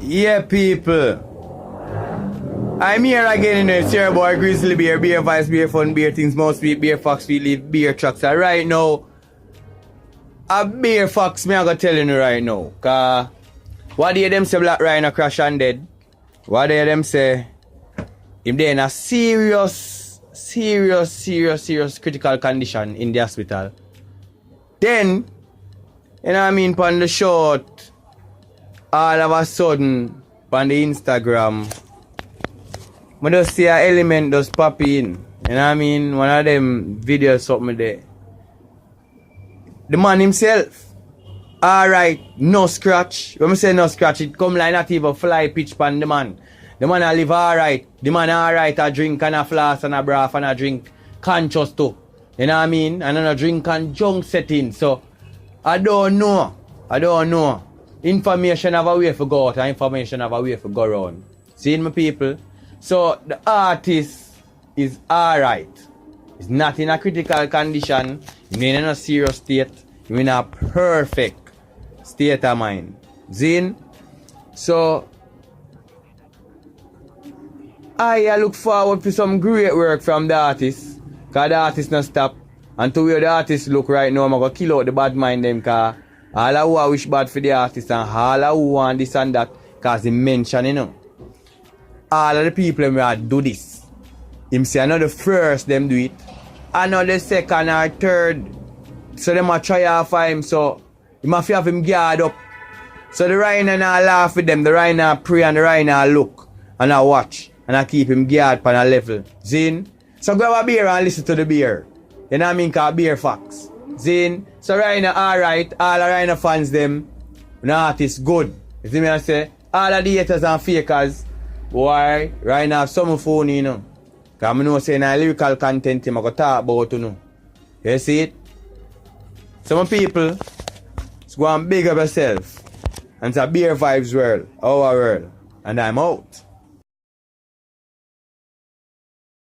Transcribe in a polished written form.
Yeah, people. I'm here again in the Sierra Boy Grizzly Bear, Bear Vibes, Bear Fun, Bear Things, Mouse Speed, Bear Fox Feet, Leave, Bear Trucks. And right now, a Bear Fox, me I go tell you right now. Cause what do them say Black Ryno crash and dead? What do them say? If they're in a serious critical condition in the hospital. Then, you know what I mean, on the short, all of a sudden, on the Instagram, I just see an element just pop in. You know what I mean? One of them videos something there. The man himself. Alright, no scratch. When I say no scratch, it come like not even fly pitch pan the man. The man a live alright. The man alright a drink and a flask and a braff and a drink conscious too. You know what I mean? And a drink and junk setting. So I don't know. Information have a way for go out and information have a way for go around. See my people? So the artist is alright. He's not in a critical condition. He's in a serious state. He's in a perfect state of mind. Zin? So I look forward to some great work from the artist. Cause the artist not stop. And to where the artist look right now, I'm gonna kill out the bad mind them, cause all who I wish bad for the artist and all who want this and that, cause they mention, you know. All of the people that do this. Him say I know the first them do it. I know the second or third. So them a try off for him, so he must have him guard up. So the Ryno not laugh with them, the Ryno pray and the Ryno look and I watch and I keep him guard on a level. Zin? So grab a beer and listen to the beer. You know what I mean? Cause beer facts. Zin? So Ryno alright, all the Ryno fans them, the artist good. You see me I say? All of the haters and fakers, why Ryno have some phone, you know. Cause I know saying a lyrical content him I go talk about, you know. You see it? Some people go and big up yourself. And it's a Bear Vibes world, our world. And I'm out.